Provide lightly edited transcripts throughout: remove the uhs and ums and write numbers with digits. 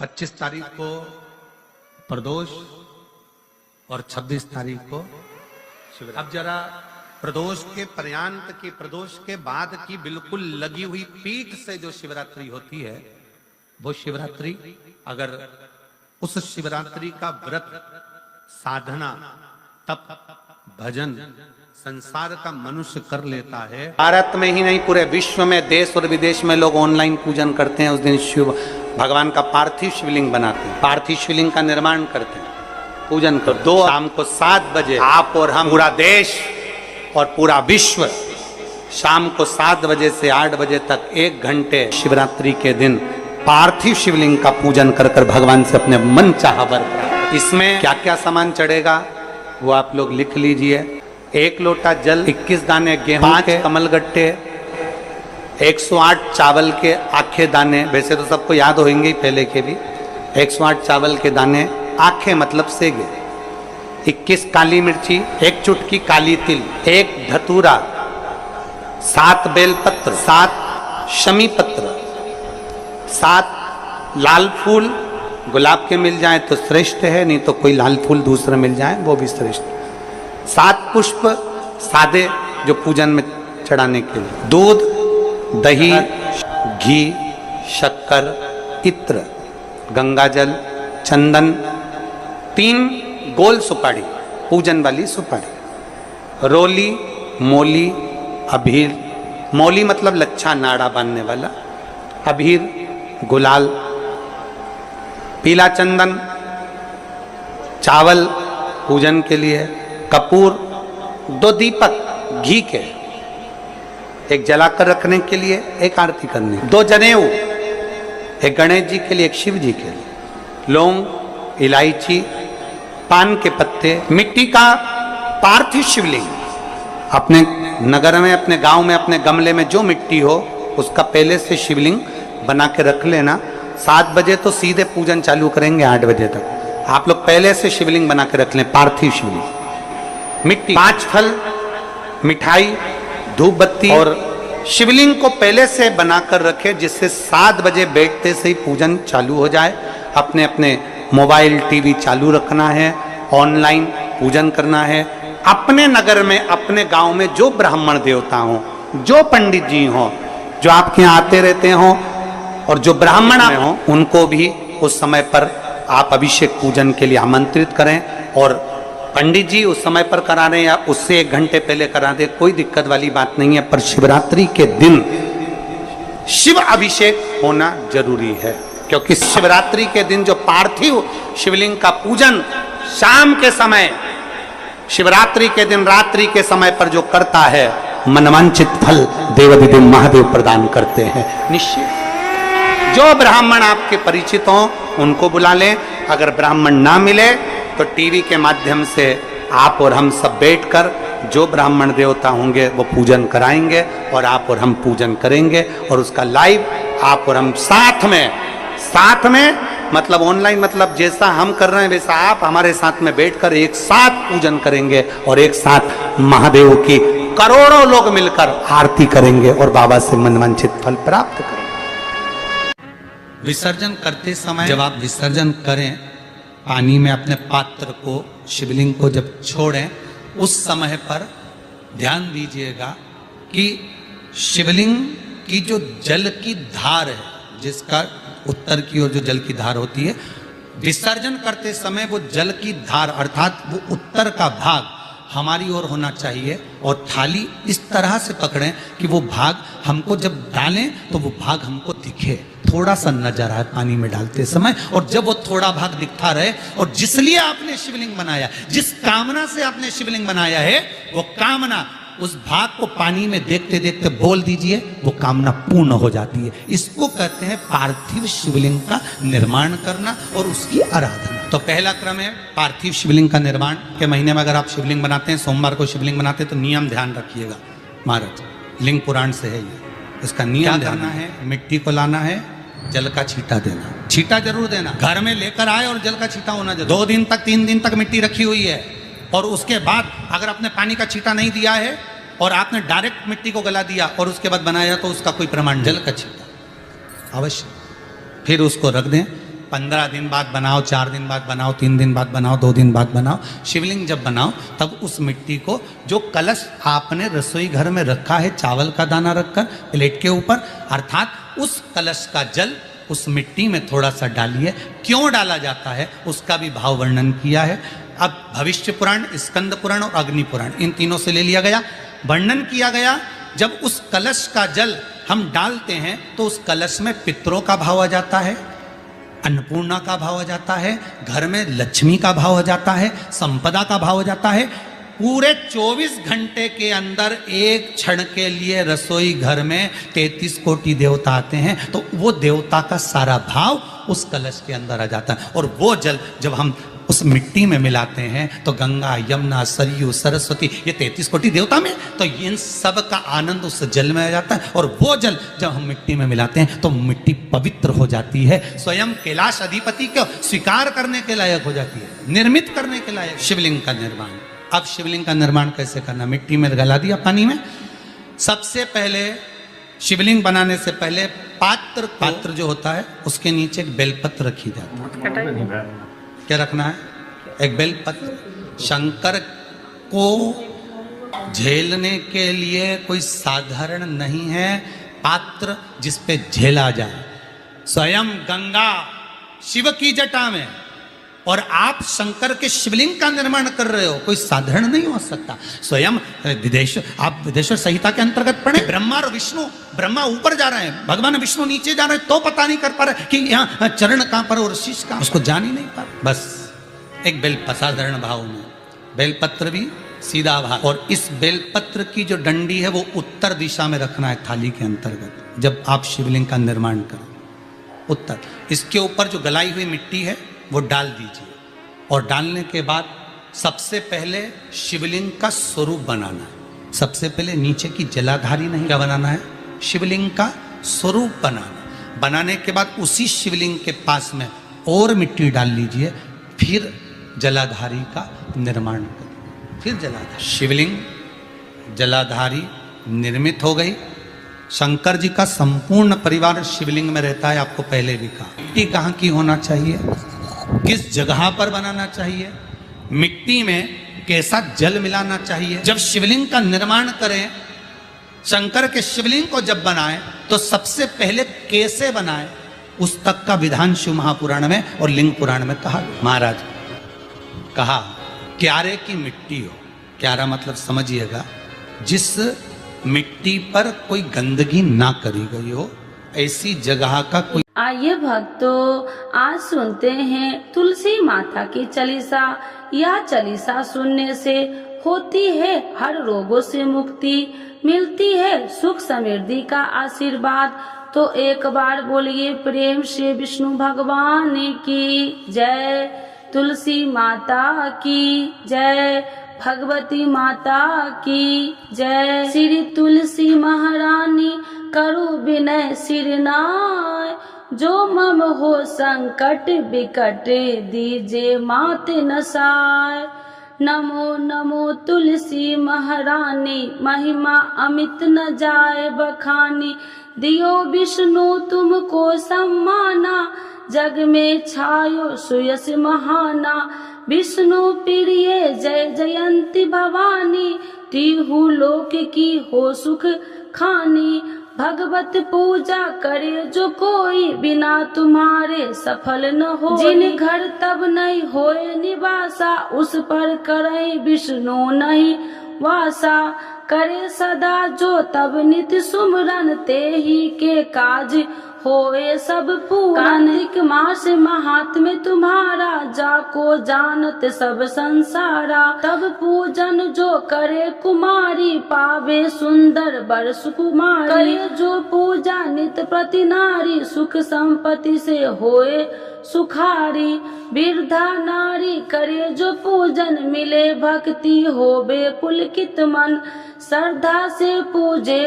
25 तारीख को प्रदोष और 26 तारीख को अब जरा प्रदोष के पर्यांत की, प्रदोष के बाद की बिल्कुल लगी हुई पीठ से जो शिवरात्रि होती है, वो शिवरात्रि अगर उस शिवरात्रि का व्रत, साधना, तप, भजन संसार का मनुष्य कर लेता है। भारत में ही नहीं पूरे विश्व में, देश और विदेश में लोग ऑनलाइन पूजन करते हैं। उस दिन शिव भगवान का पार्थिव शिवलिंग बनाते हैं, पार्थिव शिवलिंग का निर्माण करते हैं, पूजन कर। दो शाम को 7 बजे आप और हम, पूरा देश और पूरा विश्व शाम को 7 बजे से 8 बजे तक 1 घंटे शिवरात्रि के दिन पार्थिव शिवलिंग का पूजन कर कर भगवान से अपने मन चाहा वर प्राप्त। इसमें क्या क्या सामान चढ़ेगा वो आप लोग लिख लीजिए। 1 लोटा जल, 21 दाने गेहूं, 5 कमलगट्टे, 108 चावल के आखे दाने, वैसे तो सबको याद होंगे ही पहले के भी। 108 चावल के दाने, आखे मतलब सेगे, 21 काली मिर्ची, 1 चुटकी काली तिल, 1 धतूरा, 7 बेलपत्र, 7 शमी पत्र, 7 लाल फूल, गुलाब के मिल जाए तो श्रेष्ठ है, नहीं तो कोई लाल फूल दूसरा मिल जाए वो भी श्रेष्ठ। 7 पुष्प सादे जो पूजन में चढ़ाने के लिए, दूध, दही, घी, शक्कर, इत्र, गंगाजल, चंदन, 3 गोल सुपारी, पूजन वाली सुपारी, रोली, मोली, अभीर, मोली मतलब लच्छा नाड़ा बांधने वाला, अभीर, गुलाल, पीला चंदन, चावल पूजन के लिए, कपूर, 2 दीपक घी के, 1 जलाकर रखने के लिए, 1 आरती करने, 2 जनेऊ, 1 गणेश जी के लिए, 1 शिव जी के लिए, लौंग, इलायची, पान के पत्ते, मिट्टी का पार्थिव शिवलिंग। अपने नगर में, अपने गांव में, अपने गमले में जो मिट्टी हो उसका पहले से शिवलिंग बना के रख लेना। 7 बजे तो सीधे पूजन चालू करेंगे, 8 बजे तक आप लोग पहले से शिवलिंग बना के रख लें, पार्थिव शिवलिंग। मिट्टी, 5 फल, मिठाई, धूप बत्ती, और शिवलिंग को पहले से बनाकर रखे जिससे 7 बजे बैठते से ही पूजन चालू हो जाए। अपने अपने मोबाइल, टीवी चालू रखना है, ऑनलाइन पूजन करना है। अपने नगर में, अपने गांव में जो ब्राह्मण देवता हों, जो पंडित जी हों, जो आपके यहाँ आते रहते हों, और जो ब्राह्मण हों, उनको भी उस समय पर आप अभिषेक पूजन के लिए आमंत्रित करें। और पंडित जी उस समय पर करा रहे हैं या उससे 1 घंटे पहले करा दे, कोई दिक्कत वाली बात नहीं है। पर शिवरात्रि के दिन शिव अभिषेक होना जरूरी है, क्योंकि शिवरात्रि के दिन जो पार्थिव शिवलिंग का पूजन शाम के समय, शिवरात्रि के दिन रात्रि के समय पर जो करता है, मनवांचित फल देवाधिदेव महादेव प्रदान करते हैं निश्चित। जो ब्राह्मण आपके परिचित हों उनको बुला लें। अगर ब्राह्मण ना मिले तो टीवी के माध्यम से आप और हम सब बैठकर जो ब्राह्मण देवता होंगे वो पूजन कराएंगे और आप और हम पूजन करेंगे, और उसका लाइव आप और हम साथ में मतलब ऑनलाइन, मतलब जैसा हम कर रहे हैं वैसा आप हमारे साथ में बैठकर एक साथ पूजन करेंगे और एक साथ महादेव की करोड़ों लोग मिलकर आरती करेंगे और बाबा से मनवांछित फल प्राप्त करेंगे। विसर्जन करते समय जब आप विसर्जन करें, पानी में अपने पात्र को, शिवलिंग को जब छोड़ें, उस समय पर ध्यान दीजिएगा कि शिवलिंग की जो जल की धार है, जिसका उत्तर की ओर जो जल की धार होती है, विसर्जन करते समय वो जल की धार अर्थात वो उत्तर का भाग हमारी ओर होना चाहिए, और थाली इस तरह से पकड़ें कि वो भाग हमको जब डालें तो वो भाग हमको दिखे, थोड़ा सा नजर आए पानी में डालते समय। और जब वो थोड़ा भाग दिखता रहे, और जिस लिए आपने शिवलिंग बनाया, जिस कामना से आपने शिवलिंग बनाया है, वो कामना उस भाग को पानी में देखते देखते बोल दीजिए, वो कामना पूर्ण हो जाती है। इसको कहते हैं पार्थिव शिवलिंग का निर्माण करना और उसकी आराधना। तो पहला क्रम है पार्थिव शिवलिंग का निर्माण। के महीने में अगर आप शिवलिंग बनाते हैं, सोमवार को शिवलिंग बनाते हैं, तो नियम ध्यान रखिएगा महाराज, लिंग पुराण से है ये, इसका नियम करना है। मिट्टी को लाना है, जल का छींटा देना, छींटा जरूर देना, घर में लेकर आए और जल का छींटा होना जरूर। 2 दिन तक 3 दिन तक मिट्टी रखी हुई है, और उसके बाद अगर आपने पानी का छींटा नहीं दिया है और आपने डायरेक्ट मिट्टी को गला दिया और उसके बाद बनाया, तो उसका कोई प्रमाण, जल का छींटा अवश्य। फिर उसको रख दें, 15 दिन बाद बनाओ, 4 दिन बाद बनाओ, 3 दिन बाद बनाओ, 2 दिन बाद बनाओ। शिवलिंग जब बनाओ तब उस मिट्टी को, जो कलश आपने रसोई घर में रखा है चावल का दाना रखकर प्लेट के ऊपर, अर्थात उस कलश का जल उस मिट्टी में थोड़ा सा डालिए। क्यों डाला जाता है उसका भी भाव वर्णन किया है। अब भविष्य पुराण, स्कंद पुराण और अग्नि पुराण, इन तीनों से ले लिया गया। वर्णन किया गया जब उस कलश का जल हम डालते हैं तो उस कलश में पितरों का भाव आ जाता है, अन्नपूर्णा का भाव आ जाता है, घर में लक्ष्मी का भाव आ जाता है, संपदा का भाव आ जाता है। पूरे 24 घंटे के अंदर एक क्षण के लिए रसोई घर में 33 कोटि देवता आते हैं, तो वो देवता का सारा भाव उस कलश के अंदर आ जाता है। और वो जल जब हम उस मिट्टी में मिलाते हैं तो गंगा, यमुना, सरयू, सरस्वती, ये 33 कोटि देवता में, तो इन सब का आनंद उस जल में आ जाता है। और वो जल जब हम मिट्टी में मिलाते हैं तो मिट्टी पवित्र हो जाती है, स्वयं कैलाश अधिपति को स्वीकार करने के लायक हो जाती है, निर्मित करने के लायक। शिवलिंग का निर्माण, अब शिवलिंग का निर्माण कैसे करना? मिट्टी में गला दिया पानी में। सबसे पहले शिवलिंग बनाने से पहले पात्र जो होता है उसके नीचे एक बेलपत्र रखी जाती है। क्या रखना है? एक बेलपत्र। शंकर को झेलने के लिए कोई साधारण नहीं है पात्र जिस पे झेला जाए। स्वयं गंगा शिव की जटा में, और आप शंकर के शिवलिंग का निर्माण कर रहे हो, कोई साधारण नहीं हो सकता। स्वयं आप विदेश्वर संहिता के अंतर्गत पढ़े, ब्रह्मा और विष्णु, ब्रह्मा ऊपर जा रहे हैं, भगवान विष्णु नीचे जा रहे हैं, तो पता नहीं कर पा रहे कि यहाँ चरण कहां पर और शीश कहां, उसको जान ही नहीं पा रहे। बस एक बेलपत्र, साधारण भाव में बेलपत्र भी सीधा भाव, और इस बेलपत्र की जो डंडी है वो उत्तर दिशा में रखना है थाली के अंतर्गत। जब आप शिवलिंग का निर्माण करें उत्तर, इसके ऊपर जो गलाई हुई मिट्टी है वो डाल दीजिए, और डालने के बाद सबसे पहले शिवलिंग का स्वरूप बनाना है। सबसे पहले नीचे की जलाधारी नहीं, क्या बनाना है? शिवलिंग का स्वरूप बनाना। बनाने के बाद उसी शिवलिंग के पास में और मिट्टी डाल लीजिए, फिर जलाधारी का निर्माण करिए। फिर जलाधारी, शिवलिंग जलाधारी निर्मित हो गई। शंकर जी का संपूर्ण परिवार शिवलिंग में रहता है, आपको पहले भी कहा। मिट्टी कहाँ की होना चाहिए, किस जगह पर बनाना चाहिए, मिट्टी में कैसा जल मिलाना चाहिए। जब शिवलिंग का निर्माण करें, शंकर के शिवलिंग को जब बनाएं तो सबसे पहले कैसे बनाएं उस तक का विधान शिव महापुराण में और लिंग पुराण में कहा। महाराज कहा क्यारे की मिट्टी हो, क्यारा मतलब समझिएगा जिस मिट्टी पर कोई गंदगी ना करी गई हो, ऐसी जगह का कोई। आइए भक्तों, आज सुनते हैं तुलसी माता की चालीसा। यह चालीसा सुनने से होती है हर रोगों से मुक्ति, मिलती है सुख समृद्धि का आशीर्वाद। तो एक बार बोलिए प्रेम से विष्णु भगवान की जय, तुलसी माता की जय, भगवती माता की जय। श्री तुलसी महारानी करो विनय सिरनाय, जो मम हो संकट विकट दीजे मात नसाय। नमो नमो तुलसी महारानी, महिमा अमित न जाए बखानी। दियो विष्णु तुमको सम्माना, जग में छायो सुयस महाना। विष्णु प्रिय जय जयंती भवानी, तिहु लोक की हो सुख खानी। भगवत पूजा करे जो कोई, बिना तुम्हारे सफल न हो। जिन घर तब नहीं होए निवासा, उस पर करे विष्णु नहीं वासा। करे सदा जो तब नित सुमरन, ते ही के काज होए सब पूरन। कार्तिक मास महात्म्य तुम्हारा, जाको जानत सब संसारा। तब पूजन जो करे कुमारी, पावे सुंदर वर सुकुमारी। करे जो पूजा नित प्रति नारी, सुख संपत्ति से होए सुखारी। वृद्धा नारी करे जो पूजन, मिले भक्ति होवे पुलकित मन। श्रद्धा से पूजे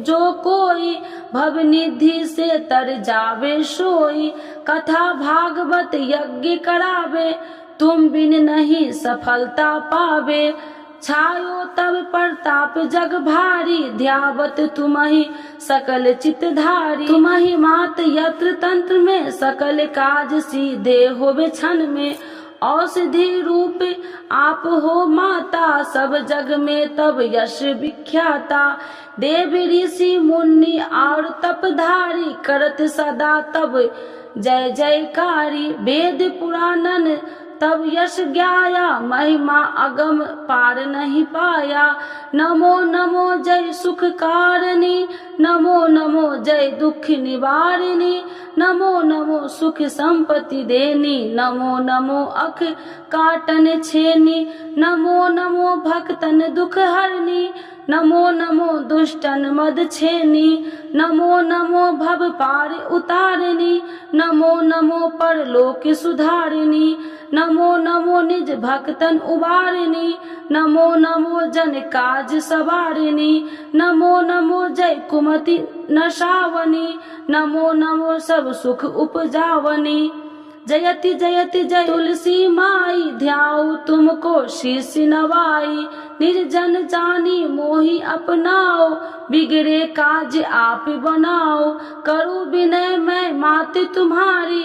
जो कोई, भवनिधि से तर जावे सोई। कथा भागवत यज्ञ करावे, तुम बिन नहीं सफलता पावे। छायो तब प्रताप जग भारी, ध्यावत तुम्हि सकल चितधारी। तुम्हि मात यत्र तंत्र में, सकल काज सीधे होवे क्षण में। औषधि रूप आप हो माता, सब जग में तब यश विख्याता। देव ऋषि मुनि और तपधारी, करत सदा तब जय जयकारी। वेद पुराणन तब यश ज्ञाया, महिमा अगम पार नहीं पाया। नमो नमो जय सुख कारिणी, नमो नमो जय दुख निवारिणी। नमो नमो सुख संपत्ति देनी, नमो नमो अख काटन छेनी। नमो नमो भक्तन दुख हरनी, नमो नमो दुष्टन मद छेनी। नमो नमो भव पार उतारिणी, नमो नमो परलोक सुधारिणी। नमो नमो निज भक्तन उबारिणी, नमो नमो जन काज सवारिणी। नमो नमो जय कुमति नशावनी, नमो नमो सब सुख उपजावनी। जयति जयति जय तुलसी माई, ध्याऊ तुमको शीश नवाई। निर्जन जानी मोहि अपनाओ, बिगड़े काज आप बनाओ। करूँ विनय मैं मात तुम्हारी,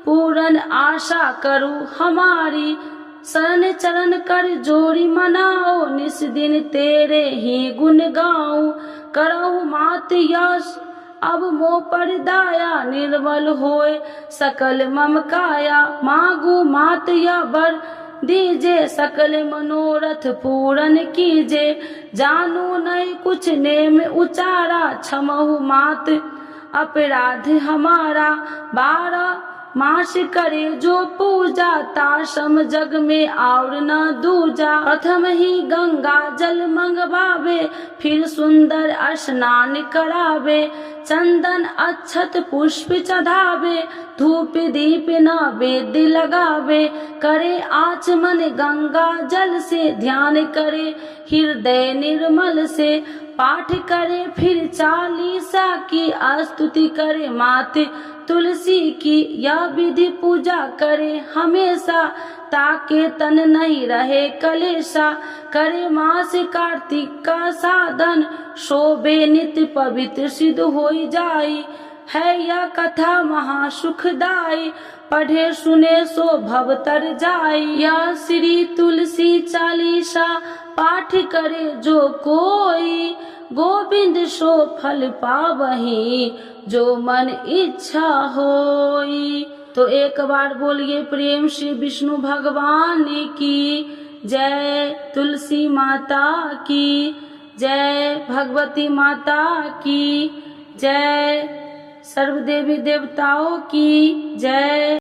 पूरन आशा करूँ हमारी। शरण चरण कर जोड़ी मनाओ, निस दिन तेरे ही गुण गाऊं। करहु मात यश अब मोह पर दाया, निर्मल होए सकल मम काया। मांगू मात या वर दीजे, सकल मनोरथ पूरन कीजे। जानू नहीं कुछ नेम उचारा, क्षमहु मात अपराध हमारा। 12 मास करे जो पूजा, ताशम जग में और न दूजा। प्रथम ही गंगा जल मंगवावे, फिर सुंदर स्नान करावे। चंदन अक्षत पुष्प चढ़ावे, धूप दीप नैवेद्य लगावे। करे आचमन गंगा जल से, ध्यान करे हृदय निर्मल से। पाठ करे फिर चालीसा की, स्तुति करे मात तुलसी की। यह विधि पूजा करे हमेशा, ताके तन नहीं रहे कलेशा। करे मास कार्तिक का साधन, शोभे नित्य पवित्र सिद्ध होई जाई। है यह कथा महासुखदाई, पढ़े सुने सो भव तर जाई। यह श्री तुलसी चालीसा, पाठ करे जो कोई। गोविंद सो फल पावही, जो मन इच्छा होई। तो एक बार बोलिए प्रेम से विष्णु भगवान की जय, तुलसी माता की जय, भगवती माता की जय, सर्व देवी देवताओं की जय।